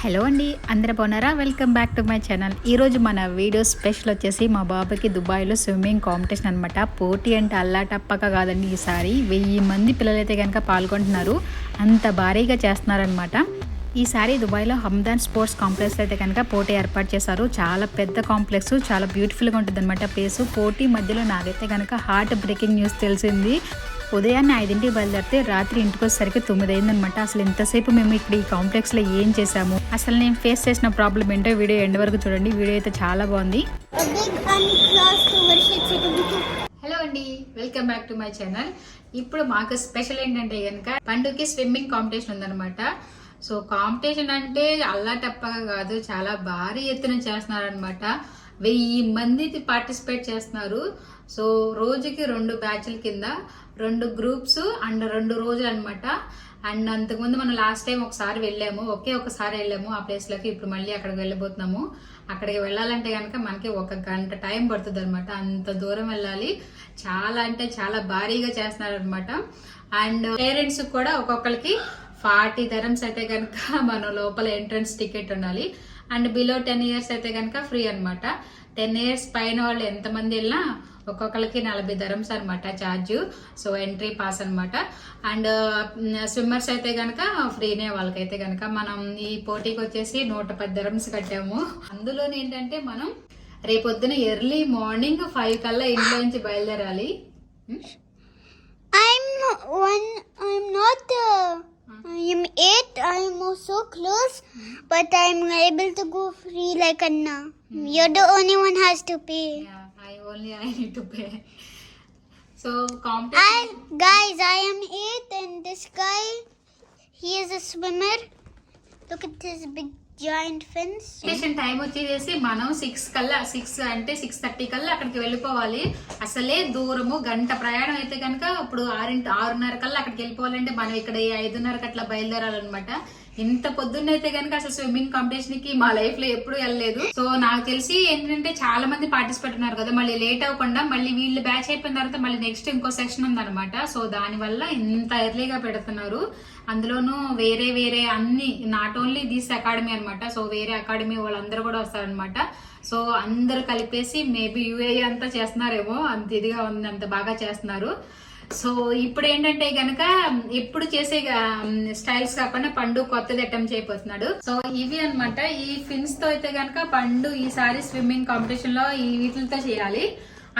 Hello అండి, అందరూ బాగున్నారా? Welcome back to my channel. ఈరోజు మన వీడియో స్పెషల్ వచ్చేసి మా బాబుకి దుబాయ్లో స్విమ్మింగ్ కాంపిటీషన్ అనమాట. పోటీ అంటే అల్లాటప్పక కాదండి, ఈసారి 1000 మంది పిల్లలైతే కనుక పాల్గొంటున్నారు. అంత భారీగా చేస్తున్నారనమాట. ఈసారి దుబాయ్లో హమ్దాన్ స్పోర్ట్స్ కాంప్లెక్స్ అయితే కనుక పోటీ ఏర్పాటు చేశారు. చాలా పెద్ద కాంప్లెక్స్, చాలా బ్యూటిఫుల్గా ఉంటుంది అనమాట ప్లేసు. పోటీ మధ్యలో నాకైతే కనుక హార్ట్ బ్రేకింగ్ న్యూస్ తెలిసింది. ఉదయాన్నే 5ంటికి బయలుదేరితే రాత్రి ఇంటికి వచ్చేసరికి 9 అయిందనమాట. అసలు ఎంతసేపు మేము ఇక్కడ ఈ కాంప్లెక్స్లో ఏం చేసాము, అసలు నేను ఫేస్ చేసిన ప్రాబ్లం ఏంటో వీడియో ఎండ్ వరకు చూడండి. వీడియో అయితే చాలా బాగుంది. హలో అండి, welcome back to my channel. ఇప్పుడు మాకు స్పెషల్ ఏంటంటే కనుక పండుగకి స్విమ్మింగ్ కాంపిటీషన్ ఉందనమాట. సో కాంపిటీషన్ అంటే అల్లాటప్పగా కాదు, చాలా భారీ ఎత్తున చేస్తున్నారనమాట. 1000 మంది పార్టిసిపేట్ చేస్తున్నారు. సో రోజుకి 2 బ్యాచ్ల కింద 2 గ్రూప్స్ అండ్ 2 రోజులు అనమాట. అండ్ అంతకుముందు మనం లాస్ట్ టైం ఒకసారి వెళ్ళాము, ఒకసారి వెళ్ళాము ఆ ప్లేస్లోకి. ఇప్పుడు మళ్ళీ అక్కడికి వెళ్ళబోతున్నాము. అక్కడికి వెళ్ళాలంటే కనుక మనకి 1 గంట టైం పడుతుంది అనమాట. అంత దూరం వెళ్ళాలి. చాలా అంటే చాలా భారీగా చేస్తున్నారు అనమాట. అండ్ పేరెంట్స్ కూడా ఒక్కొక్కరికి 40 dirhams అయితే కనుక మన లోపల ఎంట్రన్స్ టికెట్ ఉండాలి. అండ్ బిలో 10 years అయితే కనుక ఫ్రీ అనమాట. 10 years పైన వాళ్ళు ఎంతమంది వెళ్ళినా ఒక్కొక్కరికి 40 dirhams అనమాట ఛార్జ్. సో ఎంట్రీ పాస్ అనమాట. అండ్ స్విమ్మర్స్ అయితే కనుక ఫ్రీనే వాళ్ళకైతే కనుక. మనం ఈ పోటీకి వచ్చేసి 110 dirhams కట్టాము. అందులోనే ఏంటంటే మనం రేపొద్దున ఎర్లీ మార్నింగ్ 5 కల్లా ఇంట్లో నుంచి బయలుదేరాలి. I'm 8. I'm so close, but I'm able to go free like Anna. You're the only one has to pay. Yeah, I need to pay. So competition. Guys, I am 8, and this guy, he is a swimmer. Look at his big giant fins. Station time వచ్చేసి మనం 6 అంటే 6:30 కల్లా అక్కడికి వెళ్ళిపోవాలి. అసలే దూరము, గంట ప్రయాణం అయితే కనుక ఇప్పుడు 6:30 కల్లా అక్కడికి వెళ్ళిపోవాలంటే మనం ఇక్కడ 5:30 అట్లా బయలుదేరాలన్నమాట. ఇంత పొద్దున్న అయితే కనుక అసలు స్విమ్మింగ్ కాంపిటీషన్ కి మా లైఫ్ లో ఎప్పుడు వెళ్ళలేదు. సో నాకు తెలిసి ఏంటంటే చాలా మంది పార్టిసిపేట్ ఉన్నారు కదా, మళ్ళీ లేట్ అవ్వకుండా మళ్ళీ వీళ్ళు బ్యాచ్ అయిపోయిన తర్వాత మళ్ళీ నెక్స్ట్ ఇంకో సెక్షన్ ఉందన్నమాట. సో దాని వల్ల ఇంత ఎర్లీగా పెడుతున్నారు. అందులోనూ వేరే అన్ని, నాట్ ఓన్లీ దిస్ అకాడమీ అనమాట. సో వేరే అకాడమీ వాళ్ళందరూ కూడా వస్తారనమాట. సో అందరు కలిపేసి మేబీ UAE అంతా చేస్తున్నారేమో, అంత ఇదిగా ఉంది, అంత బాగా చేస్తున్నారు. సో ఇప్పుడు ఏంటంటే గనక ఎప్పుడు చేసే స్టైల్స్ కాకుండా పండు కొత్తది అటెంప్ట్ చేయబోతున్నాడు. సో ఇవి అనమాట. ఈ ఫిన్స్ తో అయితే గనక పండు ఈసారి స్విమ్మింగ్ కాంపిటీషన్ లో ఈ వీటితో చేయాలి.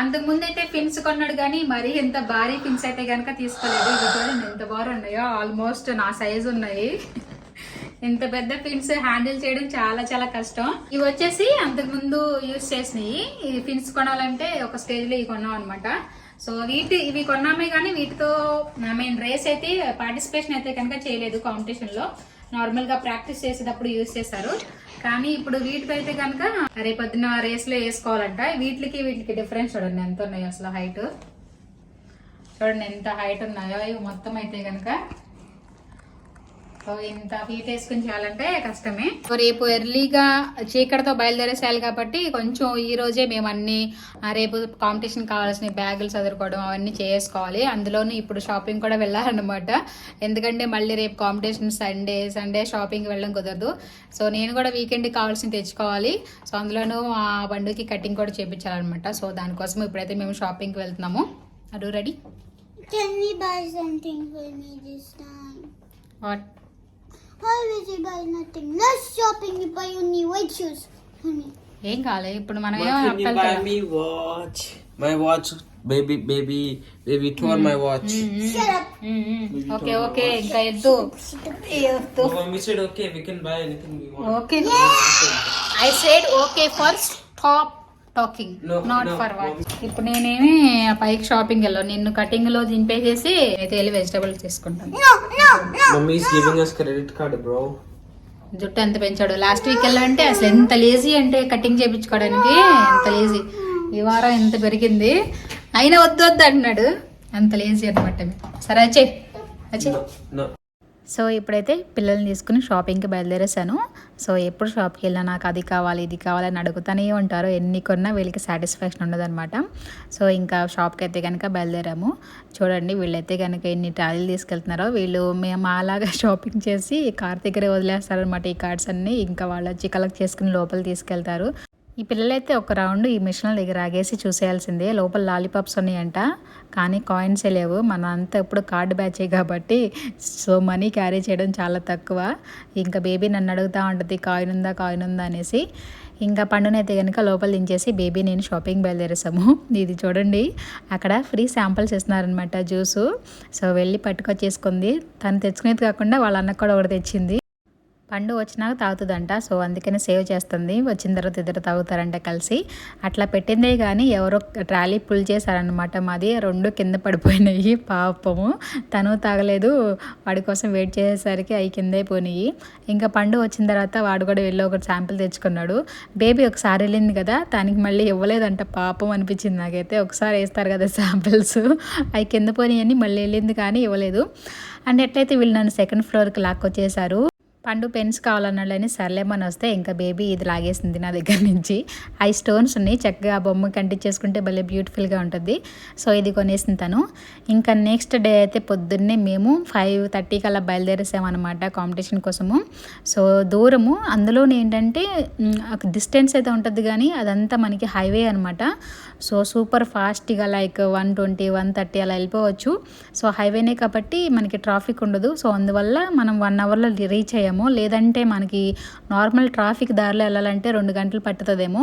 అంతకుముందు అయితే ఫిన్స్ కొన్నాడు కానీ మరీ ఇంత భారీ ఫిన్స్ అయితే గనక తీసుకోలేదు. ఇవి చూడండి ఎంత బాగున్నాయో, ఆల్మోస్ట్ నా సైజ్ ఉన్నాయి. ఇంత పెద్ద ఫిన్స్ హ్యాండిల్ చేయడం చాలా చాలా కష్టం. ఇవి వచ్చేసి అంతకుముందు యూజ్ చేసినవి. ఈ ఫిన్స్ కొనాలంటే ఒక స్టేజ్ లో ఇవి కొన్నాం అనమాట. సో ఇవి కొన్నామే కానీ వీటితో రేస్ అయితే పార్టిసిపేషన్ అయితే కనుక చేయలేదు. కాంపిటీషన్ లో నార్మల్ గా ప్రాక్టీస్ చేసేటప్పుడు యూజ్ చేశారు. కానీ ఇప్పుడు వీటితో అయితే కనుక రేపొద్దున రేస్ లో వేసుకోవాలంట. వీటికి డిఫరెన్స్ చూడండి ఎంత ఉన్నాయో అసలు. హైట్ చూడండి ఎంత హైట్ ఉన్నాయో ఇవి మొత్తం అయితే కనుక. సో ఇంత ఫీట్ వేసుకుని చేయాలంటే కష్టమే. రేపు ఎర్లీగా చీకటితో బయలుదేరేసేయాలి కాబట్టి కొంచెం ఈ రోజే మేము అన్ని రేపు కాంపిటీషన్ కావాల్సిన బ్యాగులు చదువుకోవడం అవన్నీ చేసుకోవాలి. అందులోనూ ఇప్పుడు షాపింగ్ కూడా వెళ్ళాలన్నమాట. ఎందుకంటే మళ్ళీ రేపు కాంపిటీషన్ సండే షాపింగ్ వెళ్ళడం కుదరదు. సో నేను కూడా వీకెండ్ కావాల్సిన తెచ్చుకోవాలి. సో అందులోనూ ఆ బండుకి కటింగ్ కూడా చేయించాలన్నమాట. సో దానికోసం ఇప్పుడైతే మేము షాపింగ్కి వెళ్తున్నాము. అడు ready? Can we buy something for me this time? What? Always you buy nothing. Less shopping, you buy only white shoes for me. ఏం కాలే ఇప్పుడు మనం Can you buy me watch? My watch, baby tore my watch. Shut up. Okay ఇంకా ఎద్దు. Mommy said okay, we can buy anything we want. Okay I said okay for stop talking, not for watch. ఇప్పుడు నేనేమి పైకి shopping వెళ్ళాను. నిన్ను cutting లో దింపేసేసి అయితే వెళ్ళి వెజిటబుల్స్ తీసుకుంటాను. Mommy is giving us credit card, bro. జుట్టు ఎంత పెంచాడు. లాస్ట్ వీక్ వెళ్ళాలంటే అసలు ఎంత లేజీ అంటే కటింగ్ చేయించుకోవడానికి ఎంత లేజీ. ఈ వారం ఎంత పెరిగింది అయినా వద్దు అంటున్నాడు. అంత లేజీ అనమాట. సరే వచ్చే No. సో ఇప్పుడైతే పిల్లల్ని తీసుకుని షాపింగ్కి బయలుదేరేసాను. సో ఎప్పుడు షాప్కి వెళ్ళినా నాకు అది కావాలి ఇది కావాలని అడుగుతూనే ఉంటారు. ఎన్ని కొన్నా వీళ్ళకి సాటిస్ఫాక్షన్ ఉండదన్నమాట. సో ఇంకా షాప్కి అయితే కనుక బయలుదేరాము. చూడండి వీళ్ళైతే కనుక ఎన్ని ట్రాలీలు తీసుకెళ్తున్నారో. వీళ్ళు మేము అలాగా షాపింగ్ చేసి కార్ దగ్గరే వదిలేస్తారనమాట ఈ కార్డ్స్ అన్నీ. ఇంకా వాళ్ళు వచ్చి కలెక్ట్ చేసుకుని లోపల తీసుకెళ్తారు. ఈ పిల్లలైతే ఒక రౌండ్ ఈ మిషన్ల దగ్గర ఆగేసి చూసేయాల్సిందే. లోపల లాలీపాప్స్ ఉన్నాయంట, కానీ కాయిన్సే లేవు. మన అంతా ఇప్పుడు కార్డు బ్యాచే కాబట్టి సో మనీ క్యారీ చేయడం చాలా తక్కువ. ఇంకా బేబీ నన్ను అడుగుతూ ఉంటుంది కాయిన్ ఉందా అనేసి. ఇంకా పండునైతే కనుక లోపల దించేసి బేబీ నేను షాపింగ్ బయలుదేరేసాము. ఇది చూడండి అక్కడ ఫ్రీ శాంపిల్స్ ఇస్తున్నారనమాట జ్యూసు. సో వెళ్ళి పట్టుకొచ్చేసుకుంది. తను తెచ్చుకునేది కాకుండా వాళ్ళ అన్నకు కూడా ఒకటి తెచ్చింది. పండు వచ్చినాక తాగుతుందంట. సో అందుకని సేవ్ చేస్తుంది. వచ్చిన తర్వాత ఇద్దరు తాగుతారంట కలిసి. అట్లా పెట్టిందే కానీ ఎవరో ట్రాలీ పుల్ చేశారనమాట మాది. 2 కింద పడిపోయినాయి పాపము. తను తాగలేదు, వాడి కోసం వెయిట్ చేసేసరికి అవి కిందే పోయినాయి. ఇంకా పండు వచ్చిన తర్వాత వాడు కూడా వెళ్ళి ఒక శాంపిల్ తెచ్చుకున్నాడు. బేబీ ఒకసారి వెళ్ళింది కదా, దానికి మళ్ళీ ఇవ్వలేదంట పాపం అనిపించింది నాకైతే. ఒకసారి వేస్తారు కదా శాంపిల్స్, అవి కింద పోయినాయని మళ్ళీ వెళ్ళింది కానీ ఇవ్వలేదు. అండ్ ఎట్లయితే వీళ్ళు నన్ను 2nd ఫ్లోర్కి లాక్కొచ్చేసారు. పండు పెన్స్ కావాలన్నాడని సర్లేమని వస్తే ఇంకా బేబీ ఇది లాగేసింది నా దగ్గర నుంచి. ఐ స్టోన్స్ ఉన్నాయి, చక్కగా ఆ బొమ్మ కంటించేసుకుంటే భలే బ్యూటిఫుల్గా ఉంటుంది. సో ఇది కొనేసింది తను. ఇంకా నెక్స్ట్ డే అయితే పొద్దున్నే మేము 5:30కి అలా బయలుదేరేసామన్నమాట కాంపిటీషన్ కోసము. సో దూరము, అందులోనే ఏంటంటే డిస్టెన్స్ అయితే ఉంటుంది కానీ అదంతా మనకి హైవే అనమాట. సో సూపర్ ఫాస్ట్గా లైక్ 120, 130 అలా వెళ్ళిపోవచ్చు. సో హైవేనే కాబట్టి మనకి ట్రాఫిక్ ఉండదు. సో అందువల్ల మనం 1 అవర్లో రీచ్ అయ్యాము. లేదంటే మనకి నార్మల్ ట్రాఫిక్ దారిలో వెళ్ళాలంటే 2 గంటలు పట్టుతుందేమో,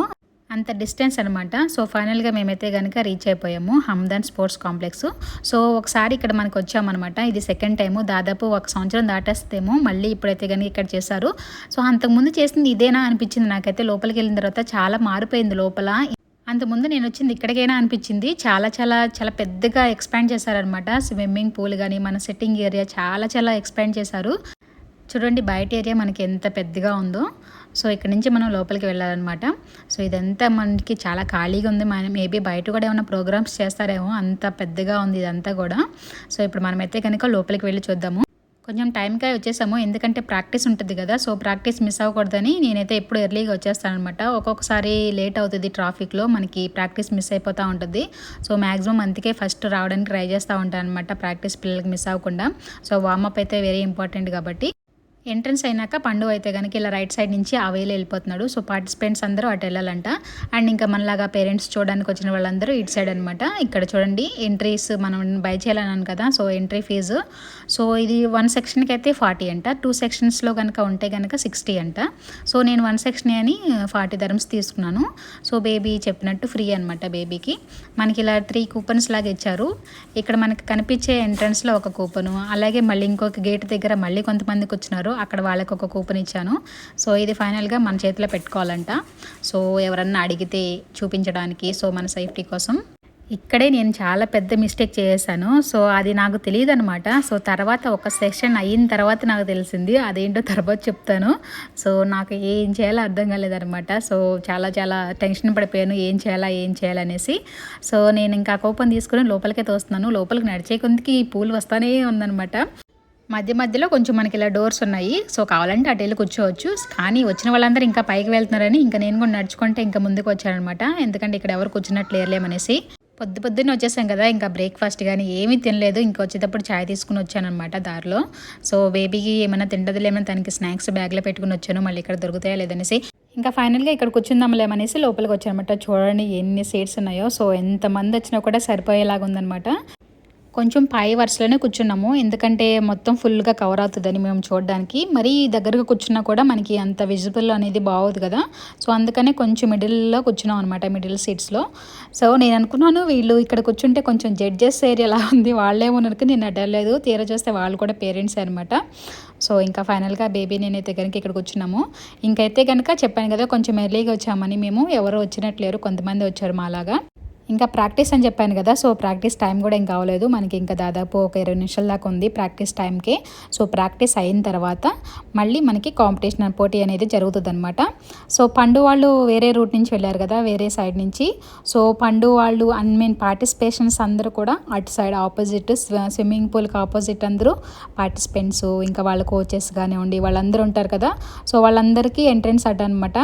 అంత డిస్టెన్స్ అనమాట. సో ఫైనల్గా మేమైతే కనుక రీచ్ అయిపోయాము హమ్దన్ స్పోర్ట్స్ కాంప్లెక్స్. సో ఒకసారి ఇక్కడ మనకు వచ్చామన్నమాట. ఇది 2nd టైము, దాదాపు 1 సంవత్సరం దాటేస్తేమో మళ్ళీ ఇప్పుడైతే కనుక ఇక్కడ చేశారు. సో అంతకుముందు చేసింది ఇదేనా అనిపించింది నాకైతే. లోపలికి వెళ్ళిన తర్వాత చాలా మారిపోయింది లోపల. అంతకుముందు నేను వచ్చింది ఇక్కడికైనా అనిపించింది. చాలా చాలా చాలా పెద్దగా ఎక్స్పాండ్ చేశారనమాట. స్విమ్మింగ్ పూల్ కానీ మన సిట్టింగ్ ఏరియా చాలా ఎక్స్పాండ్ చేశారు. చూడండి బయట ఏరియా మనకి ఎంత పెద్దగా ఉందో. సో ఇక్కడ నుంచి మనం లోపలికి వెళ్ళాలన్నమాట. సో ఇదంతా మనకి చాలా ఖాళీగా ఉంది. మేబీ బయట కూడా ఏమైనా ప్రోగ్రామ్స్ చేస్తారేమో, అంత పెద్దగా ఉంది ఇదంతా కూడా. సో ఇప్పుడు మనమైతే కనుక లోపలికి వెళ్ళి చూద్దాము. కొంచెం టైంకే వచ్చేసాము, ఎందుకంటే ప్రాక్టీస్ ఉంటుంది కదా. సో ప్రాక్టీస్ మిస్ అవ్వకూడదని నేనైతే ఎప్పుడు ఎర్లీగా వచ్చేస్తాను అనమాట. ఒక్కొక్కసారి లేట్ అవుతుంది ట్రాఫిక్లో, మనకి ప్రాక్టీస్ మిస్ అయిపోతూ ఉంటుంది. సో మ్యాక్సిమం అందుకే ఫస్ట్ రావడానికి ట్రై చేస్తూ ఉంటాను అనమాట, ప్రాక్టీస్ పిల్లలకి మిస్ అవ్వకుండా. సో వార్మప్ అయితే వెరీ ఇంపార్టెంట్ కాబట్టి. ఎంట్రన్స్ అయినాక పండు అయితే కనుక ఇలా రైట్ సైడ్ నుంచి ఆ వేలో వెళ్ళిపోతున్నాడు. సో పార్టిసిపెంట్స్ అందరూ అటు వెళ్ళాలంట. అండ్ ఇంకా మనలాగా పేరెంట్స్ చూడడానికి వచ్చిన వాళ్ళందరూ ఇటు సైడ్ అనమాట. ఇక్కడ చూడండి ఎంట్రీస్ మనం బై చేయాలన్నాను కదా. సో ఎంట్రీ ఫీజు సో ఇది 1 సెక్షన్కి అయితే 40 అంట. 2 సెక్షన్స్లో కనుక ఉంటే కనుక 60 అంట. సో నేను 1 సెక్షన్ అని 40 dirhams తీసుకున్నాను. సో బేబీ చెప్పినట్టు ఫ్రీ అనమాట బేబీకి. మనకి ఇలా 3 కూపన్స్ లాగా ఇచ్చారు. ఇక్కడ మనకి కనిపించే ఎంట్రన్స్లో ఒక కూపను, అలాగే మళ్ళీ ఇంకొక గేట్ దగ్గర మళ్ళీ కొంతమందికి వచ్చినారు, అక్కడ వాళ్ళకి ఒక కూపన్ ఇచ్చాను. సో ఇది ఫైనల్గా మన చేతిలో పెట్టుకోవాలంట. సో ఎవరన్నా అడిగితే చూపించడానికి, సో మన సేఫ్టీ కోసం. ఇక్కడే నేను చాలా పెద్ద మిస్టేక్ చేశాను. సో అది నాకు తెలియదు అనమాట. సో తర్వాత ఒక సెక్షన్ అయిన తర్వాత నాకు తెలిసింది, అదేంటో తర్వాత చెప్తాను. సో నాకు ఏం చేయాలో అర్థం కాలేదనమాట. సో చాలా టెన్షన్ పడిపోయాను, ఏం చేయాలనేసి. సో నేను ఇంకా కూపన్ తీసుకుని లోపలికే తోస్తున్నాను. లోపలికి నడిచే కొందికి ఈ పూలు వస్తానే ఉందనమాట. మధ్యలో కొంచెం మనకి ఇలా డోర్స్ ఉన్నాయి. సో కావాలంటే అటు వెళ్ళి కూర్చోవచ్చు. కానీ వచ్చిన వాళ్ళందరూ ఇంకా పైకి వెళ్తున్నారని ఇంకా నేను కూడా నడుచుకుంటే ఇంకా ముందుకు వచ్చానమాట. ఎందుకంటే ఇక్కడ ఎవరు కూర్చున్నట్లు లేరలేమనేసి. పొద్దున్నే వచ్చేసాం కదా, ఇంకా బ్రేక్ఫాస్ట్ కానీ ఏమీ తినలేదు. ఇంకా వచ్చేటప్పుడు చాయ్ తీసుకుని వచ్చానమాట దారిలో. సో బేబీకి ఏమైనా తింటదిలేమని తనకి స్నాక్స్ బ్యాగ్లో పెట్టుకుని వచ్చాను, మళ్ళీ ఇక్కడ దొరుకుతాయా లేదనేసి. ఇంకా ఫైనల్గా ఇక్కడ కూర్చుందాంలేమనేసి లోపలికి వచ్చానమాట. చూడండి ఎన్ని సీట్స్ ఉన్నాయో. సో ఎంతమంది వచ్చినా కూడా సరిపోయేలాగా ఉందనమాట. కొంచెం పై వరుసలోనే కూర్చున్నాము, ఎందుకంటే మొత్తం ఫుల్గా కవర్ అవుతుందని మేము చూడడానికి. మరీ దగ్గరగా కూర్చున్నా కూడా మనకి అంత విజిబుల్ అనేది బాగోదు కదా. సో అందుకనే కొంచెం మిడిల్లో కూర్చున్నాం అనమాట, మిడిల్ సీట్స్లో. సో నేను అనుకున్నాను వీళ్ళు ఇక్కడ కూర్చుంటే కొంచెం జడ్జెస్ ఏరియాలా ఉంది, వాళ్ళేమో అనుకుని నేను అడ్డలేదు. తీరా చూస్తే వాళ్ళు కూడా పేరెంట్స్ అనమాట. సో ఇంకా ఫైనల్గా బేబీ నేనైతే కనుక ఇక్కడ కూర్చున్నాము. ఇంకైతే కనుక చెప్పాను కదా కొంచెం ఎర్లీగా వచ్చామని మేము. ఎవరు వచ్చినట్లేరు, కొంతమంది వచ్చారు మాలాగా. ఇంకా ప్రాక్టీస్ అని చెప్పాను కదా, సో ప్రాక్టీస్ టైం కూడా ఇంకా అవ్వలేదు మనకి, ఇంకా దాదాపు ఒక 20 నిమిషాల దాకా ఉంది ప్రాక్టీస్ టైంకి. సో ప్రాక్టీస్ అయిన తర్వాత మళ్ళీ మనకి కాంపిటీషన్ పోటీ అనేది జరుగుతుంది అనమాట. సో పండు వాళ్ళు వేరే రూట్ నుంచి వెళ్ళారు కదా, వేరే సైడ్ నుంచి. సో పండు వాళ్ళు పార్టిసిపేషన్స్ అందరూ కూడా అటు సైడ్ ఆపోజిట్ స్విమ్మింగ్ పూల్కి ఆపోజిట్ అందరూ పార్టిసిపెంట్స్, ఇంకా వాళ్ళ కోచెస్ కానివ్వండి వాళ్ళందరూ ఉంటారు కదా, సో వాళ్ళందరికీ ఎంట్రెన్స్ అడ్డ అనమాట.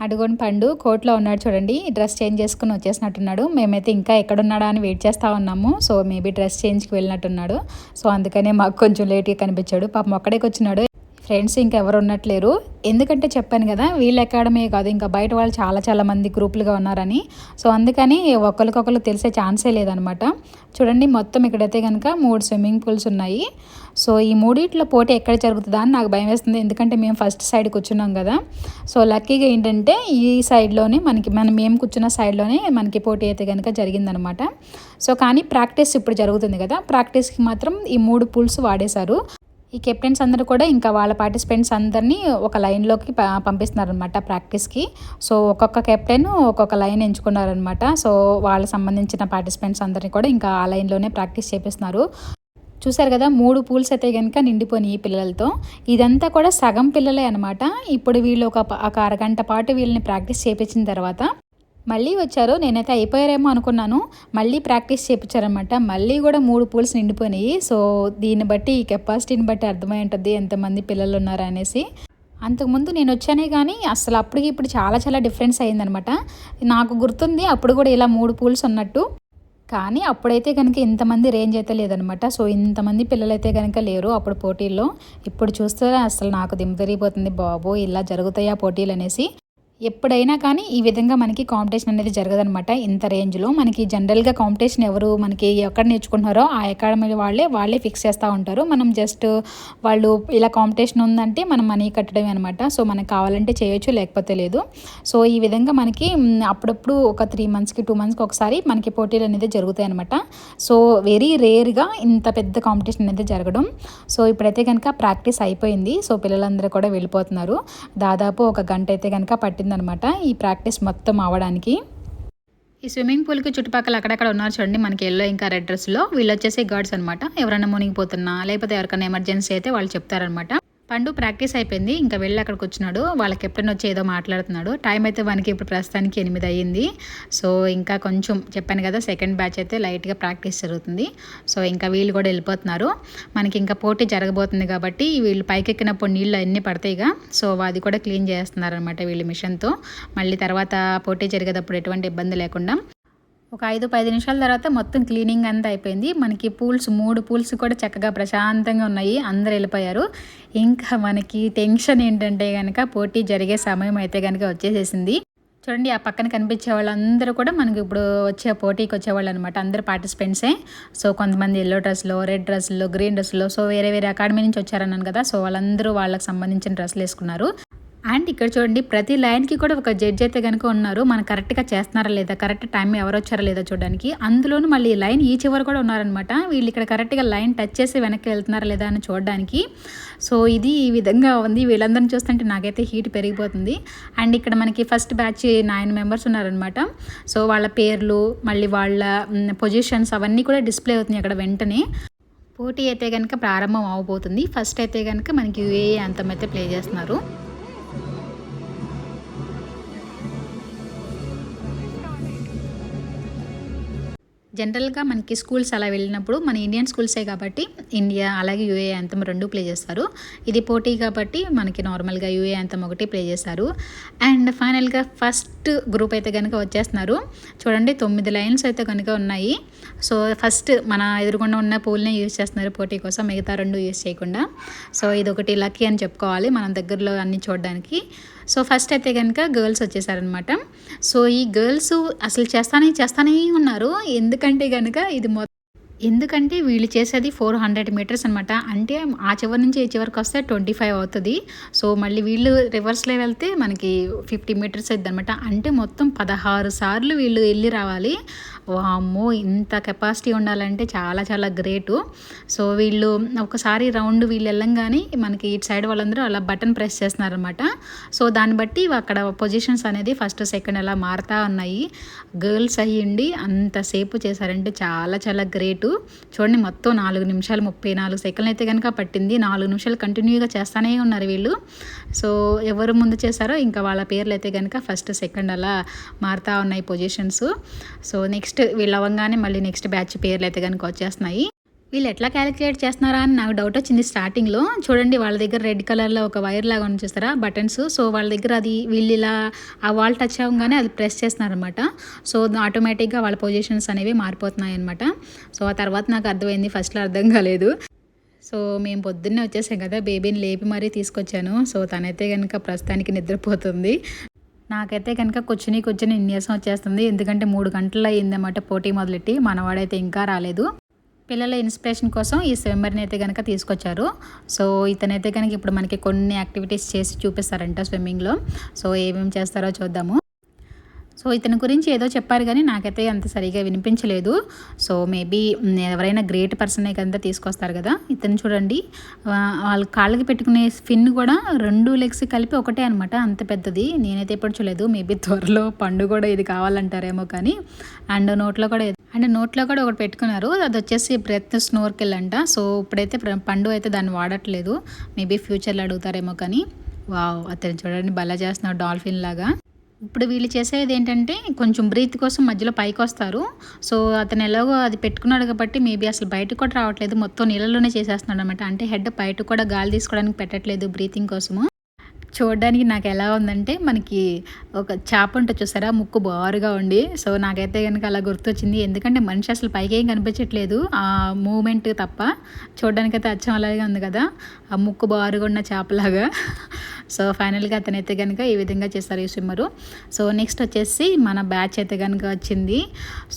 అడుగుని పండు కోర్టులో ఉన్నాడు చూడండి, డ్రెస్ చేంజ్ చేసుకుని వచ్చేసినట్టున్నాడు. మేమైతే ఇంకా ఎక్కడున్నాడా అని వెయిట్ చేస్తూ ఉన్నాము. సో మేబీ డ్రెస్ చేంజ్కి వెళ్ళినట్టున్నాడు. సో అందుకనే మాకు కొంచెం లేట్గా కనిపించాడు. పాపం ఒక్కడే వచ్చినాడు. ఫ్రెండ్స్ ఇంకెవరు ఉన్నట్లేరు, ఎందుకంటే చెప్పాను కదా వీళ్ళ అకాడమీ కాదు, ఇంకా బయట వాళ్ళు చాలా మంది గ్రూపులుగా ఉన్నారని. సో అందుకని ఒకరికొకరు తెలిసే ఛాన్సే లేదనమాట. చూడండి మొత్తం ఇక్కడైతే కనుక 3 స్విమ్మింగ్ పూల్స్ ఉన్నాయి. సో ఈ మూడిట్లో పోటీ ఎక్కడ జరుగుతుందా అని నాకు భయం వేస్తుంది, ఎందుకంటే మేము ఫస్ట్ సైడ్ కూర్చున్నాం కదా. సో లక్కీగా ఏంటంటే ఈ సైడ్లోనే మేము కూర్చున్న సైడ్లోనే మనకి పోటీ అయితే కనుక జరిగిందనమాట. సో కానీ ప్రాక్టీస్ ఇప్పుడు జరుగుతుంది కదా, ప్రాక్టీస్కి మాత్రం ఈ 3 పూల్స్ వాడేశారు. ఈ కెప్టెన్స్ అందరూ కూడా ఇంకా వాళ్ళ పార్టిసిపెంట్స్ అందరినీ ఒక లైన్లోకి పంపిస్తున్నారనమాట ప్రాక్టీస్కి. సో ఒక్కొక్క కెప్టెన్ ఒక్కొక్క లైన్ ఎంచుకున్నారనమాట. సో వాళ్ళకి సంబంధించిన పార్టిసిపెంట్స్ అందరినీ కూడా ఇంకా ఆ లైన్లోనే ప్రాక్టీస్ చేపిస్తున్నారు. చూసారు కదా 3 పూల్స్ అయితే కనుక నిండిపోయినాయి ఈ పిల్లలతో. ఇదంతా కూడా సగం పిల్లలే అనమాట. ఇప్పుడు వీళ్ళు ఒక అరగంట పాటు వీళ్ళని ప్రాక్టీస్ చేయించిన తర్వాత మళ్ళీ వచ్చారు. నేనైతే అయిపోయారేమో అనుకున్నాను, మళ్ళీ ప్రాక్టీస్ చేయించారనమాట. మళ్ళీ కూడా 3 పూల్స్ నిండిపోయినాయి. సో దీన్ని బట్టి ఈ కెపాసిటీని బట్టి అర్థమై ఉంటుంది ఎంతమంది పిల్లలు ఉన్నారు అనేసి. అంతకుముందు నేను వచ్చానే కానీ అసలు అప్పటికి ఇప్పుడు చాలా డిఫరెన్స్ అయ్యిందనమాట. నాకు గుర్తుంది అప్పుడు కూడా ఇలా 3 పూల్స్ ఉన్నట్టు, కానీ అప్పుడైతే కనుక ఇంతమంది రేంజ్ అయితే లేదనమాట. సో ఇంతమంది పిల్లలైతే కనుక లేరు అప్పుడు పోటీల్లో. ఇప్పుడు చూస్తే అసలు నాకు దిమ్మ బాబో ఇలా జరుగుతాయా పోటీలు అనేసి. ఎప్పుడైనా కానీ ఈ విధంగా మనకి కాంపిటీషన్ అనేది జరగదనమాట ఇంత రేంజ్లో. మనకి జనరల్గా కాంపిటీషన్ ఎవరు మనకి ఎక్కడ నేర్చుకుంటున్నారో ఆ అకాడమీ వాళ్ళే ఫిక్స్ చేస్తూ ఉంటారు. మనం జస్ట్ వాళ్ళు ఇలా కాంపిటీషన్ ఉందంటే మనం మనీ కట్టడమే అనమాట. సో మనకు కావాలంటే చేయొచ్చు, లేకపోతే లేదు. సో ఈ విధంగా మనకి అప్పుడప్పుడు ఒక 3 మంత్స్కి 2 మంత్స్కి ఒకసారి మనకి పోటీలు అనేది జరుగుతాయి అనమాట. సో వెరీ రేర్గా ఇంత పెద్ద కాంపిటీషన్ అనేది జరగడం. సో ఇప్పుడైతే కనుక ప్రాక్టీస్ అయిపోయింది. సో పిల్లలందరూ కూడా వెళ్ళిపోతున్నారు. దాదాపు 1 గంట అయితే కనుక పట్టిందనమాట ఈ ప్రాక్టీస్ మొత్తం అవ్వడానికి. ఈ స్విమ్మింగ్ పూల్కి చుట్టుపక్కల అక్కడక్కడ ఉన్నారు చూడండి మనకి ఎల్లో ఇంకా రెడ్ డ్రెస్లో. వీళ్ళు వచ్చేసి గార్డ్స్ అనమాట. ఎవరైనా మునిగిపోతున్నా లేకపోతే ఎవరికైనా ఎమర్జెన్సీ అయితే వాళ్ళు చెప్తారనమాట. పండు ప్రాక్టీస్ అయిపోయింది, ఇంకా వెళ్ళి అక్కడికి వచ్చినాడు. వాళ్ళ కెప్టెన్ వచ్చి ఏదో మాట్లాడుతున్నాడు. టైం అయితే మనకి ఇప్పుడు ప్రస్తుతానికి 8 అయ్యింది. సో ఇంకా కొంచెం చెప్పాను కదా సెకండ్ బ్యాచ్ అయితే లైట్గా ప్రాక్టీస్ జరుగుతుంది. సో ఇంకా వీళ్ళు కూడా వెళ్ళిపోతున్నారు. మనకి ఇంకా పోటీ జరగబోతుంది కాబట్టి వీళ్ళు పైకి ఎక్కినప్పుడు నీళ్ళు అన్నీ పడతాయిగా. సో అది కూడా క్లీన్ చేస్తున్నారనమాట వీళ్ళు మిషన్తో. మళ్ళీ తర్వాత పోటీ జరిగేటప్పుడు ఎటువంటి ఇబ్బంది లేకుండా ఒక 5-10 నిమిషాల తర్వాత మొత్తం క్లీనింగ్ అంతా అయిపోయింది. మనకి 3 పూల్స్ కూడా చక్కగా ప్రశాంతంగా ఉన్నాయి. అందరు వెళ్ళిపోయారు. ఇంకా మనకి టెన్షన్ ఏంటంటే కనుక పోటీ జరిగే సమయం అయితే కనుక వచ్చేసేసింది. చూడండి ఆ పక్కన కనిపించే వాళ్ళందరూ కూడా మనకి ఇప్పుడు వచ్చే పోటీకి వచ్చేవాళ్ళు అనమాట. అందరు పార్టిసిపెంట్సే. సో కొంతమంది ఎల్లో డ్రెస్లో, రెడ్ డ్రెస్లో, గ్రీన్ డ్రెస్లో, సో వేరే అకాడమీ నుంచి వచ్చారన్నాను కదా. సో వాళ్ళందరూ వాళ్ళకి సంబంధించిన డ్రెస్సులు వేసుకున్నారు. అండ్ ఇక్కడ చూడండి ప్రతి లైన్కి కూడా ఒక జడ్జ్ అయితే కనుక ఉన్నారు. మనం కరెక్ట్గా చేస్తున్నారా లేదా, కరెక్ట్ టైం ఎవరు వచ్చారా లేదా చూడడానికి. అందులోనూ మళ్ళీ లైన్ ఈ చివరి కూడా ఉన్నారనమాట. వీళ్ళు ఇక్కడ కరెక్ట్గా లైన్ టచ్ చేసి వెనక్కి వెళ్తున్నారా లేదా అని చూడడానికి. సో ఇది ఈ విధంగా ఉంది. వీళ్ళందరినీ చూస్తుంటే నాకైతే హీట్ పెరిగిపోతుంది. అండ్ ఇక్కడ మనకి ఫస్ట్ బ్యాచ్ 9 మెంబర్స్ ఉన్నారనమాట. సో వాళ్ళ పేర్లు మళ్ళీ వాళ్ళ పొజిషన్స్ అవన్నీ కూడా డిస్ప్లే అవుతున్నాయి అక్కడ వెంటనే. పోటీ అయితే కనుక ప్రారంభం అవబోతుంది. ఫస్ట్ అయితే కనుక మనకి యూఏఈ యాంథమ్ అయితే ప్లే చేస్తున్నారు. జనరల్గా మనకి స్కూల్స్ అలా వెళ్ళినప్పుడు మన ఇండియన్ స్కూల్సే కాబట్టి ఇండియా అలాగే యూఏ యాంథమ్ 2 ప్లే చేస్తారు. ఇది పోటీ కాబట్టి మనకి నార్మల్గా యూఏ యాంథమ్ 1 ప్లే చేస్తారు. అండ్ ఫైనల్గా ఫస్ట్ గ్రూప్ అయితే కనుక వచ్చేస్తున్నారు. చూడండి 9 లైన్స్ అయితే కనుక ఉన్నాయి. సో ఫస్ట్ మన ఎదురుగుండా ఉన్న పూల్నే యూజ్ చేస్తున్నారు పోటీ కోసం, మిగతా 2 యూజ్ చేయకుండా. సో ఇది ఒకటి లక్కీ అని చెప్పుకోవాలి మనం దగ్గరలో అన్ని చూడడానికి. సో ఫస్ట్ అయితే కనుక గర్ల్స్ వచ్చేసారనమాట. సో ఈ గర్ల్స్ అసలు చేస్తానే ఉన్నారు. ఎందుకంటే కనుక ఎందుకంటే వీళ్ళు చేసేది 400 మీటర్స్ అనమాట. అంటే ఆ చివరి నుంచి ఈ చివరికి వస్తే 25 అవుతుంది. సో మళ్ళీ వీళ్ళు రివర్స్లో వెళ్తే మనకి 50 మీటర్స్ అవుతుంది అనమాట. అంటే మొత్తం 16 సార్లు వీళ్ళు వెళ్ళి రావాలి. వామ్మో ఇంత కెపాసిటీ ఉండాలంటే చాలా చాలా గ్రేటు. సో వీళ్ళు ఒకసారి రౌండ్ వీళ్ళు వెళ్ళంగానే మనకి ఇటు సైడ్ వాళ్ళందరూ అలా బటన్ ప్రెస్ చేస్తున్నారనమాట. సో దాన్ని బట్టి అక్కడ పొజిషన్స్ అనేది ఫస్ట్ సెకండ్ అలా మారుతూ ఉన్నాయి. గర్ల్స్ అయ్యిండి అంతసేపు చేశారంటే చాలా చాలా గ్రేటు. చూడండి మొత్తం 4 నిమిషాలు 34 సెకండ్లు అయితే కనుక పట్టింది. 4 నిమిషాలు కంటిన్యూగా చేస్తూనే ఉన్నారు వీళ్ళు. సో ఎవరు ముందు చేశారో ఇంకా వాళ్ళ పేర్లు అయితే కనుక ఫస్ట్ సెకండ్ అలా మారుతూ ఉన్నాయి పొజిషన్స్. సో నెక్స్ట్ వీళ్ళు అవ్వగానే మళ్ళీ నెక్స్ట్ బ్యాచ్ పేర్లు అయితే కనుక వచ్చేస్తున్నాయి. వీళ్ళు ఎట్లా క్యాలిక్యులేట్ చేస్తున్నారా అని నాకు డౌట్ వచ్చింది స్టార్టింగ్లో. చూడండి వాళ్ళ దగ్గర రెడ్ కలర్లో ఒక వైర్ లాగా ఉంది చూస్తారా బటన్స్. సో వాళ్ళ దగ్గర అది వీళ్ళు ఇలా ఆ వాల్ టచ్ అవ్వగానే అది ప్రెస్ చేస్తున్నారనమాట. సో ఆటోమేటిక్గా వాళ్ళ పొజిషన్స్ అనేవి మారిపోతున్నాయి అనమాట. సో ఆ తర్వాత నాకు అర్థమైంది, ఫస్ట్లో అర్థం కాలేదు. సో మేము పొద్దున్నే వచ్చేసాం కదా, బేబీని లేపి మరీ తీసుకొచ్చాను. సో తనైతే కనుక ప్రస్తుతానికి నిద్రపోతుంది. నాకైతే కనుక కూర్చుని నీరసం వచ్చేస్తుంది. ఎందుకంటే 3 గంటలు అయ్యిందన్నమాట పోటీ మొదలెట్టి. మనవాడైతే ఇంకా రాలేదు. పిల్లల ఇన్స్పిరేషన్ కోసం ఈ స్విమ్మర్ని అయితే కనుక తీసుకొచ్చారు. సో ఇతనైతే కనుక ఇప్పుడు మనకి కొన్ని యాక్టివిటీస్ చేసి చూపిస్తారంట స్విమ్మింగ్లో. సో ఏమేమి చేస్తారో చూద్దాము. సో ఇతని గురించి ఏదో చెప్పారు కానీ నాకైతే అంత సరిగా వినిపించలేదు. సో మేబీ ఎవరైనా గ్రేట్ పర్సనే కదా తీసుకొస్తారు కదా. ఇతను చూడండి వాళ్ళ కాళ్ళకి పెట్టుకునే స్పిన్ కూడా 2 లెగ్స్ కలిపి ఒకటే అనమాట, అంత పెద్దది. నేనైతే ఎప్పుడు చూడలేదు. మేబీ త్వరలో పండు కూడా ఇది కావాలంటారేమో కానీ. అండ్ నోట్లో కూడా ఒకటి పెట్టుకున్నారు. అది వచ్చేసి బ్రెత్ స్నోర్కెల్ అంట. సో ఇప్పుడైతే పండు అయితే దాన్ని వాడట్లేదు. మేబీ ఫ్యూచర్లో అడుగుతారేమో కానీ. వావ్, అతను చూడండి భలే చేస్తున్నాడు డాల్ఫిన్ లాగా. ఇప్పుడు వీళ్ళు చేసేది ఏంటంటే కొంచెం బ్రీత్ కోసం మధ్యలో పైకి వస్తారు. సో అతను ఎలాగో అది పెట్టుకున్నాడు కాబట్టి మేబీ అసలు బయటకు కూడా రావట్లేదు, మొత్తం నీళ్ళలోనే చేసేస్తున్నాడు అనమాట. అంటే హెడ్ బయట కూడా గాలి తీసుకోవడానికి పెట్టట్లేదు బ్రీతింగ్ కోసము. చూడడానికి నాకు ఎలా ఉందంటే మనకి ఒక చేప ఉంటుంది చూసారా, ముక్కు బారుగా ఉండి. సో నాకైతే కనుక అలా గుర్తొచ్చింది. ఎందుకంటే మనిషి అసలు పైకి ఏం కనిపించట్లేదు, ఆ మూమెంట్ తప్ప. చూడడానికి అయితే అచ్చం అలాగే ఉంది కదా, ఆ ముక్కు బారుగా ఉన్న చేపలాగా. సో ఫైనల్గా అతనైతే కనుక ఈ విధంగా చేస్తారు ఈ స్విమ్మరు. సో నెక్స్ట్ వచ్చేసి మన బ్యాచ్ అయితే కనుక వచ్చింది.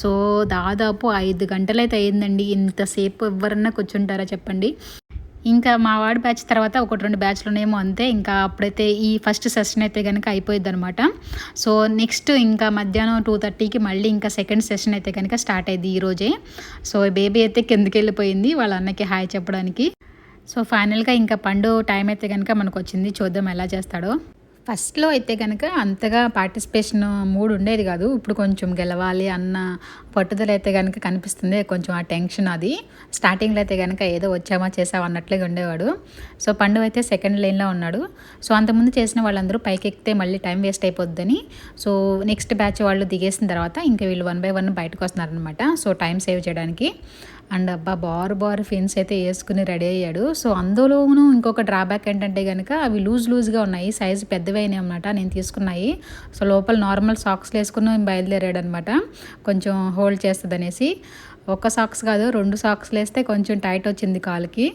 సో దాదాపు 5 గంటలు అయితే అయ్యిందండి. ఇంతసేపు ఎవరన్నా కూర్చుంటారా చెప్పండి. ఇంకా మా వాడి బ్యాచ్ తర్వాత 1-2 బ్యాచ్లోనేమో అంతే. ఇంకా అప్పుడైతే ఈ ఫస్ట్ సెషన్ అయితే కనుక అయిపోయింది అనమాట. సో నెక్స్ట్ ఇంకా మధ్యాహ్నం 2:30కి మళ్ళీ ఇంకా సెకండ్ సెషన్ అయితే కనుక స్టార్ట్ అయింది ఈరోజే. సో బేబీ అయితే కిందకి వెళ్ళిపోయింది వాళ్ళ అన్నకి హాయ్ చెప్పడానికి. సో ఫైనల్గా ఇంకా పండు టైం అయితే కనుక మనకు వచ్చింది. చూద్దాం ఎలా చేస్తాడో. ఫస్ట్లో అయితే కనుక అంతగా పార్టిసిపేషన్ మూడ్ ఉండేది కాదు. ఇప్పుడు కొంచెం గెలవాలి అన్న పట్టుదల అయితే కనుక కనిపిస్తుంది. కొంచెం ఆ టెన్షన్ అది. స్టార్టింగ్లో అయితే కనుక ఏదో వచ్చామా చేసామా అన్నట్లుగా ఉండేవాడు. సో పండు అయితే సెకండ్ లైన్లో ఉన్నాడు. సో అంతకుముందు చేసిన వాళ్ళందరూ పైకి ఎక్కితే మళ్ళీ టైం వేస్ట్ అయిపోద్దని సో నెక్స్ట్ బ్యాచ్ వాళ్ళు దిగేసిన తర్వాత ఇంకా వీళ్ళు 1 by 1 బయటకు వస్తున్నారనమాట. సో టైం సేవ్ చేయడానికి. అండ్ అబ్బా బారు ఫిన్స్ అయితే వేసుకుని రెడీ అయ్యాడు. సో అందులోనూ ఇంకొక డ్రాబ్యాక్ ఏంటంటే కనుక అవి లూజ్గా ఉన్నాయి, సైజు పెద్దవైనాయి అనమాట నేను తీసుకున్నాయి. సో లోపల నార్మల్ సాక్స్లు వేసుకుని బయలుదేరాడు అనమాట, కొంచెం హోల్డ్ చేస్తుంది అనేసి. ఒక సాక్స్ కాదు 2 సాక్స్లు వేస్తే కొంచెం టైట్ వచ్చింది కాలుకి,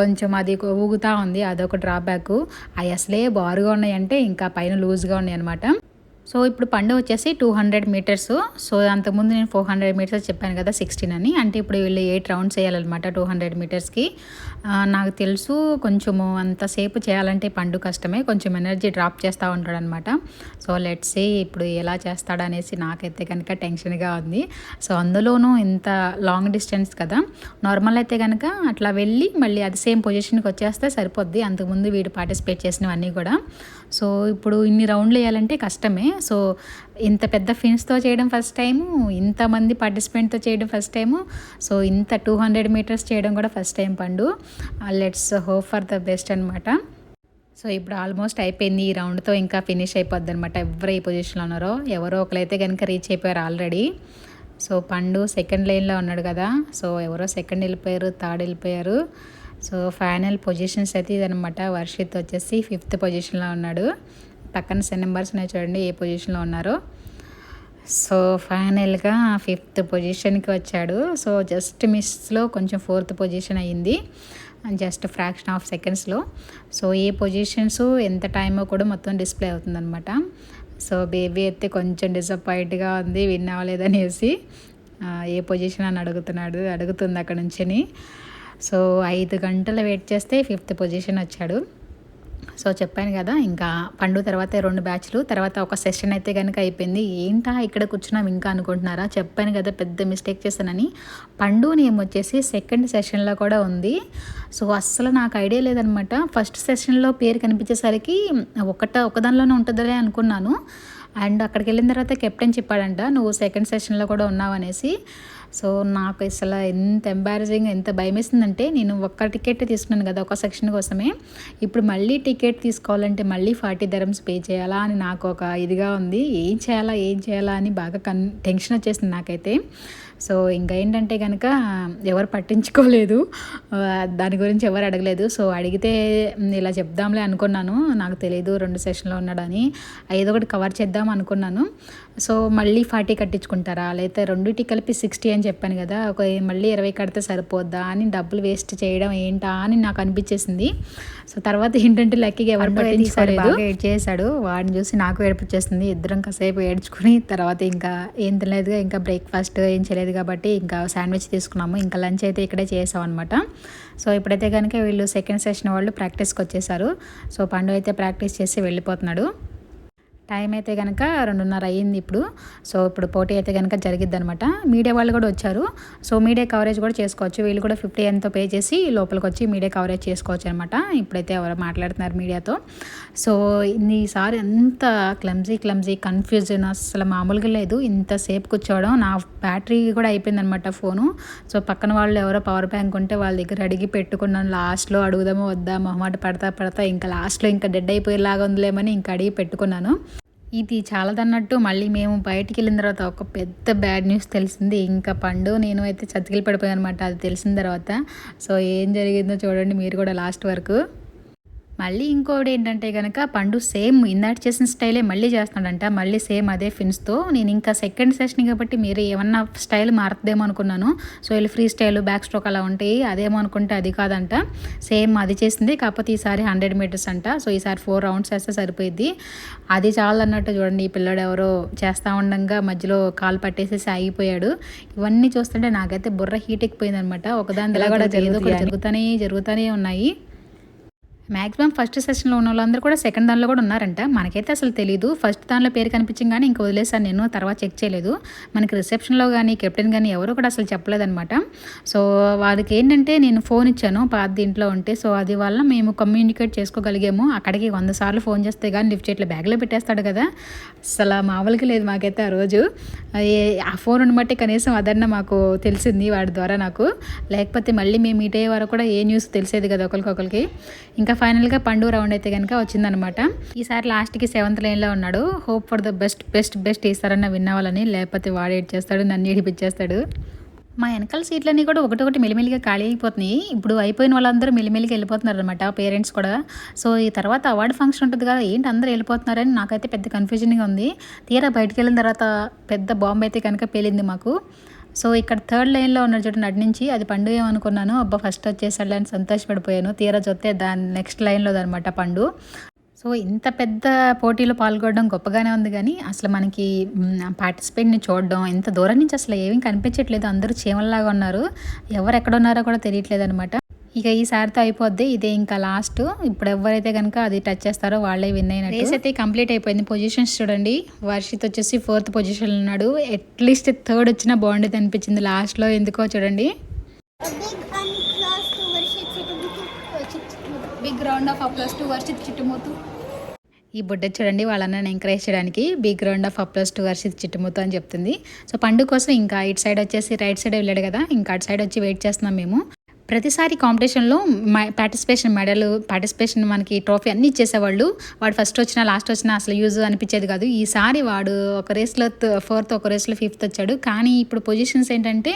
కొంచెం అది ఊగుతూ ఉంది. అదొక డ్రాబ్యాక్. అవి అసలే బారుగా ఉన్నాయంటే ఇంకా పైన లూజ్గా ఉన్నాయి అనమాట. సో ఇప్పుడు పండు వచ్చేసి 200 మీటర్స్. సో అంతకుముందు నేను 400 మీటర్స్ చెప్పాను కదా 16 అని. అంటే ఇప్పుడు వీళ్ళు 8 రౌండ్స్ వేయాలన్నమాట 200 మీటర్స్కి. నాకు తెలుసు కొంచెము అంతసేపు చేయాలంటే పండు కష్టమే, కొంచెం ఎనర్జీ డ్రాప్ చేస్తూ ఉంటాడు అనమాట. సో లెట్స్ సీ ఇప్పుడు ఎలా చేస్తాడనేసి నాకైతే కనుక టెన్షన్గా ఉంది. సో అందులోనూ ఇంత లాంగ్ డిస్టెన్స్ కదా, నార్మల్ అయితే కనుక అట్లా వెళ్ళి మళ్ళీ అది సేమ్ పొజిషన్కి వచ్చేస్తే సరిపోద్ది. అంతకుముందు వీడు పార్టిసిపేట్ చేసినవన్నీ కూడా. సో ఇప్పుడు ఇన్ని రౌండ్లు వేయాలంటే కష్టమే. సో ఇంత పెద్ద ఫిన్స్తో చేయడం ఫస్ట్ టైము, ఇంతమంది పార్టిసిపెంట్తో చేయడం ఫస్ట్ టైము. సో ఇంత 200 మీటర్స్ చేయడం కూడా ఫస్ట్ టైం పండు. Let's hope for the best అనమాట. సో ఇప్పుడు ఆల్మోస్ట్ అయిపోయింది ఈ రౌండ్తో, ఇంకా ఫినిష్ అయిపోద్ది అనమాట. ఎవరు ఈ పొజిషన్లో ఉన్నారో ఎవరో ఒకరైతే కనుక రీచ్ అయిపోయారు ఆల్రెడీ. సో పండు సెకండ్ లైన్లో ఉన్నాడు కదా, సో ఎవరో సెకండ్ వెళ్ళిపోయారు, థర్డ్ వెళ్ళిపోయారు. సో ఫైనల్ పొజిషన్స్ అయితే ఇదనమాట. వర్షిత్ వచ్చేసి 5th పొజిషన్లో ఉన్నాడు. పక్కన సెన్ నెంబర్స్ ఉన్నాయి చూడండి ఏ పొజిషన్లో ఉన్నారో. సో ఫైనల్గా 5th పొజిషన్కి వచ్చాడు. సో జస్ట్ మిస్లో కొంచెం 4th పొజిషన్ అయ్యింది, జస్ట్ ఫ్రాక్షన్ ఆఫ్ సెకండ్స్లో. సో ఏ పొజిషన్స్ ఎంత టైమో కూడా మొత్తం డిస్ప్లే అవుతుందన్నమాట. సో బేబీ అయితే కొంచెం డిసప్పాయింట్గా ఉంది విన్ అవ్వలేదనేసి. ఏ పొజిషన్ అని అడుగుతుంది అక్కడ నుంచి. సో 5 గంటలు వెయిట్ చేస్తే 5th పొజిషన్ వచ్చాడు. సో చెప్పాను కదా, ఇంకా పండు తర్వాత 2 బ్యాచ్లు, తర్వాత ఒక సెషన్ అయితే కనుక అయిపోయింది. ఏంటా ఇక్కడ కూర్చున్నాం ఇంకా అనుకుంటున్నారా? చెప్పాను కదా పెద్ద మిస్టేక్ చేశానని. పండు నేమ్ వచ్చేసి సెకండ్ సెషన్లో కూడా ఉంది. సో అస్సలు నాకు ఐడియా లేదనమాట. ఫస్ట్ సెషన్లో పేరు కనిపించేసరికి ఒకదానిలోనే ఉంటుందిలే అనుకున్నాను. అండ్ అక్కడికి వెళ్ళిన తర్వాత కెప్టెన్ చెప్పాడంట నువ్వు సెకండ్ సెషన్లో కూడా ఉన్నావు అనేసి. సో నాకు అసలు ఎంత ఎంబారసింగ్, ఎంత భయం వేసిందంటే, నేను ఒక్క టికెట్ తీసుకున్నాను కదా ఒక సెక్షన్ కోసమే, ఇప్పుడు మళ్ళీ టికెట్ తీసుకోవాలంటే మళ్ళీ 40 dirhams పే చేయాలా అని నాకు ఒక ఇదిగా ఉంది. ఏం చేయాలా అని బాగా టెన్షన్ వచ్చేసింది నాకైతే. సో ఇంకా ఏంటంటే కనుక ఎవరు పట్టించుకోలేదు, దాని గురించి ఎవరు అడగలేదు. సో అడిగితే ఇలా చెప్దాంలే అనుకున్నాను, నాకు తెలియదు 2 సెషన్లో ఉన్నాడని, ఏదో ఒకటి కవర్ చేద్దాం అనుకున్నాను. సో మళ్ళీ 40 కట్టించుకుంటారా, లేకపోతే రెండింటికి కలిపి 60 అని చెప్పాను కదా, మళ్ళీ 20 కడితే సరిపోద్దా అని డబ్బులు వేస్ట్ చేయడం ఏంటా అని నాకు అనిపించేసింది. సో తర్వాత ఏంటంటే లక్కీగా ఎవరు పట్టించుకోలేదు, ఏడ్ చేశాడు. వాడిని చూసి నాకు ఏడిపించేస్తుంది. ఇద్దరం కాసేపు ఏడ్చుకుని తర్వాత ఇంకా ఏం తెలియదుగా, ఇంకా బ్రేక్ఫాస్ట్ ఏం చేయలేదు కాబట్టి ఇంకా శాండ్విచ్ తీసుకున్నాము. ఇంకా లంచ్ అయితే ఇక్కడే చేసాం అనమాట. సో ఇప్పుడైతే కనుక వీళ్ళు సెకండ్ సెషన్ వాళ్ళు ప్రాక్టీస్కి వచ్చేసారు. సో పండు అయితే ప్రాక్టీస్ చేసి వెళ్ళిపోతున్నాడు. టైం అయితే కనుక 2:30 అయ్యింది ఇప్పుడు. సో ఇప్పుడు పోటీ అయితే కనుక జరిగిద్ది అనమాట. మీడియా వాళ్ళు కూడా వచ్చారు. సో మీడియా కవరేజ్ కూడా చేసుకోవచ్చు. వీళ్ళు కూడా 50 ఎంతో పే చేసి లోపలికి వచ్చి మీడియా కవరేజ్ చేసుకోవచ్చు అనమాట. ఇప్పుడైతే ఎవరు మాట్లాడుతున్నారు మీడియాతో. సో ఈసారి ఎంత క్లమ్జీ కన్ఫ్యూజన్ అసలు మామూలుగా లేదు. ఇంతసేపు కూర్చోవడం, నా బ్యాటరీ కూడా అయిపోయిందనమాట ఫోను. సో పక్కన వాళ్ళు ఎవరో పవర్ బ్యాంక్ ఉంటే వాళ్ళ దగ్గర అడిగి పెట్టుకున్నాను. లాస్ట్లో అడుగుదామో వద్దా మొహమాట పడతా ఇంకా లాస్ట్లో ఇంకా డెడ్ అయిపోయేలాగా ఉందిలేమని ఇంకా అడిగి పెట్టుకున్నాను. ఇది చాలదన్నట్టు మళ్ళీ మేము బయటికి వెళ్ళిన తర్వాత ఒక పెద్ద బ్యాడ్ న్యూస్ తెలిసింది. ఇంకా పండు నేను అయితే చతికిలు పడిపోయాను అనమాట అది తెలిసిన తర్వాత. సో ఏం జరిగిందో చూడండి మీరు కూడా లాస్ట్ వరకు. మళ్ళీ ఇంకోటి ఏంటంటే కనుక పండు సేమ్ ఇందాటి చేసిన స్టైలే మళ్ళీ చేస్తున్నాడంట. మళ్ళీ సేమ్ అదే ఫిన్స్తో. నేను ఇంకా సెకండ్ సెషన్ కాబట్టి మీరు ఏమన్నా స్టైల్ మారుతుందేమో అనుకున్నాను. సో వీళ్ళు ఫ్రీ స్టైల్ బ్యాక్ స్ట్రోక్ అలా ఉంటాయి, అదేమో అనుకుంటే అది కాదంట. సేమ్ అది చేసింది, కాకపోతే ఈసారి 100 meters అంట. సో ఈసారి 4 rounds వేస్తే సరిపోయింది. అది చాలా అన్నట్టు చూడండి, ఈ పిల్లడు ఎవరో చేస్తూ ఉండగా మధ్యలో కాలు పట్టేసేసి ఆగిపోయాడు. ఇవన్నీ చూస్తుంటే నాకైతే బుర్ర హీట్ ఎక్కిపోయింది అనమాట. ఒకదాని ఇలా కూడా జరుగుతూనే ఉన్నాయి. మ్యాక్సిమం ఫస్ట్ సెషన్లో ఉన్న వాళ్ళందరూ కూడా సెకండ్ దానిలో కూడా ఉన్నారంట. మనకైతే అసలు తెలియదు. ఫస్ట్ దానిలో పేరు కనిపించింది కానీ ఇంకా వదిలేసాను నేను, తర్వాత చెక్ చేయలేదు. మనకి రిసెప్షన్లో కానీ కెప్టెన్ కానీ ఎవరు కూడా అసలు చెప్పలేదన్నమాట. సో వాళ్ళకి ఏంటంటే నేను ఫోన్ ఇచ్చాను పాత దీంట్లో ఉంటే, సో అది వల్ల మేము కమ్యూనికేట్ చేసుకోగలిగాము. అక్కడికి 100 సార్లు ఫోన్ చేస్తే కానీ లిఫ్ట్ చేయట్లేదు, బ్యాగ్లో పెట్టేస్తాడు కదా. అసలు మామూలుగా లేదు మాకైతే ఆ రోజు. ఆ ఫోన్ ఉండబట్టి కనీసం అదన్నా మాకు తెలిసింది వాడి ద్వారా నాకు, లేకపోతే మళ్ళీ మేము మీట్ అయ్యే వరకు కూడా ఏ న్యూస్ తెలిసేది కదా ఒకరికొకరికి. ఇంకా ఫైనల్గా పండు రౌండ్ అయితే కనుక వచ్చిందనమాట. ఈసారి లాస్ట్కి 7th లైన్లో ఉన్నాడు. హోప్ ఫర్ ద బెస్ట్ ఈసారన్నా విన్ అవ్వాలని, లేకపోతే వాడు ఏడ్చేస్తాడు, నన్ను ఏడిపించేస్తాడు. మా వెనకాల సీట్లన్నీ కూడా ఒకటి మెల్లిమెల్లిగా ఖాళీ అయిపోతున్నాయి. ఇప్పుడు అయిపోయిన వాళ్ళందరూ మెల్లిమెల్లిగా వెళ్ళిపోతున్నారు అనమాట, పేరెంట్స్ కూడా. సో ఈ తర్వాత అవార్డు ఫంక్షన్ ఉంటుంది కదా, ఏంటి అందరూ వెళ్ళిపోతున్నారని నాకైతే పెద్ద కన్ఫ్యూజన్గా ఉంది. తీరా బయటకు వెళ్ళిన తర్వాత పెద్ద బాంబు అయితే కనుక పేలింది మాకు. సో ఇక్కడ 3rd లైన్లో ఉన్న చూడండి అటు నుంచి, అది పండు ఏమనుకున్నాను, అబ్బా ఫస్ట్ వచ్చేసాడు అని సంతోషపడిపోయాను. తీరా చూస్తే దాని నెక్స్ట్ లైన్లో అనమాట పండు. సో ఇంత పెద్ద పోటీలో పాల్గొనడం గొప్పగానే ఉంది, కానీ అసలు మనకి పార్టిసిపేట్ని చూడడం ఇంత దూరం నుంచి అసలు ఏమీ కనిపించట్లేదు. అందరూ చీమల్లాగా ఉన్నారు, ఎవరు ఎక్కడ ఉన్నారో కూడా తెలియట్లేదు అనమాట. ఇక ఈసారితో అయిపోద్ది, ఇదే ఇంకా లాస్ట్. ఇప్పుడు ఎవరైతే కనుక అది టచ్ చేస్తారో వాళ్ళే విన్ అయినట్టు. రేస్ అయితే కంప్లీట్ అయిపోయింది. పొజిషన్స్ చూడండి, వర్షిత్ వచ్చేసి 4th పొజిషన్ ఉన్నాడు. అట్లీస్ట్ 3rd వచ్చినా బాగుండేది అనిపించింది లాస్ట్లో, ఎందుకో చూడండి. Big round of applause to Varshith Chittumuthu. ఈ బుడ్డ చూడండి వాళ్ళని ఎంకరేజ్ చేయడానికి big round of applause to Varshith Chittumuthu అని చెప్తుంది. సో పండు కోసం ఇంకా ఇటు సైడ్ వచ్చేసి రైట్ సైడ్ వెళ్ళాడు కదా, ఇంకా అటు సైడ్ వచ్చి వెయిట్ చేస్తున్నాం మేము. ప్రతిసారి కాంపిటీషన్లో పార్టిసిపేషన్ మనకి ట్రోఫీ అన్నీ ఇచ్చేసేవాళ్ళు. వాడు ఫస్ట్ వచ్చినా లాస్ట్ వచ్చినా అసలు యూజ్ అనిపించేది కాదు. ఈసారి వాడు ఒక రేస్లో 4th, ఒక రేస్లో 5th వచ్చాడు. కానీ ఇప్పుడు పొజిషన్స్ ఏంటంటే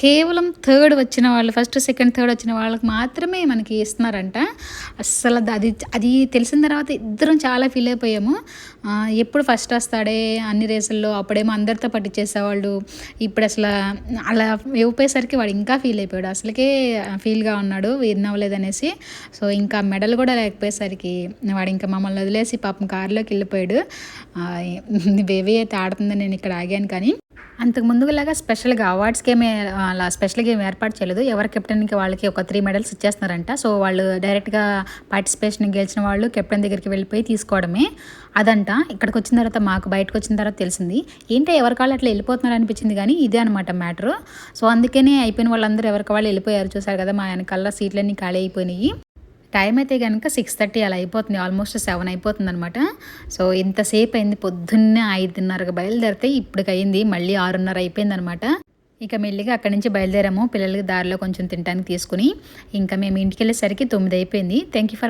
కేవలం 3rd వచ్చిన వాళ్ళు, ఫస్ట్ సెకండ్ 3rd వచ్చిన వాళ్ళకి మాత్రమే మనకి ఇస్తున్నారంట. అస్సలు అది తెలిసిన తర్వాత ఇద్దరం చాలా ఫీల్ అయిపోయాము. ఎప్పుడు ఫస్ట్ వస్తాడే అన్ని రేసుల్లో, అప్పుడేమో అందరితో పట్టించేసేవాళ్ళు. ఇప్పుడు అసలు అలా ఇవ్వపోయేసరికి వాడు ఇంకా ఫీల్ అయిపోయాడు, అసలుకే ఫీల్గా ఉన్నాడు విన్ అవ్వలేదనేసి. సో ఇంకా మెడల్ కూడా లేకపోయేసరికి వాడు ఇంకా మమ్మల్ని వదిలేసి పాపం కారులోకి వెళ్ళిపోయాడు. బేబీ అయితే ఆడుతుందని నేను ఇక్కడ ఆగాను, కానీ అంతకు ముందులాగా స్పెషల్గా అవార్డ్స్కి ఏమి అలా స్పెషల్గా ఏమి ఏర్పాటు చేయలేదు. ఎవరి కెప్టెన్కి వాళ్ళకి ఒక 3 మెడల్స్ ఇచ్చేస్తున్నారంట. సో వాళ్ళు డైరెక్ట్గా పార్టిసిపేషన్ గెలిచిన వాళ్ళు కెప్టెన్ దగ్గరికి వెళ్ళిపోయి తీసుకోవడమే అదంట. ఇక్కడికి వచ్చిన తర్వాత మాకు బయటకు వచ్చిన తర్వాత తెలిసింది. ఏంటో ఎవరి కాళ్ళు అట్లా వెళ్ళిపోతున్నారు అనిపించింది, కానీ ఇదే అనమాట మ్యాటరు. సో అందుకనే అయిపోయిన వాళ్ళందరూ ఎవరికి వాళ్ళు వెళ్ళిపోయారు. చూసారు కదా, మా వెనకాల సీట్లన్నీ ఖాళీ అయిపోయినాయి. టైం అయితే కనుక 6:30 అలా అయిపోతుంది, ఆల్మోస్ట్ 7 అయిపోతుంది అనమాట. సో ఇంతసేపు అయింది, పొద్దున్నే 5:30కి బయలుదేరితే ఇప్పటికి అయింది మళ్ళీ 6:30 అయిపోయింది అనమాట. ఇక మెల్లిగా అక్కడి నుంచి బయలుదేరాము, పిల్లలకి దారిలో కొంచెం తినడానికి తీసుకుని. ఇంకా మేము ఇంటికి వెళ్ళేసరికి 9 అయిపోయింది. Thank you for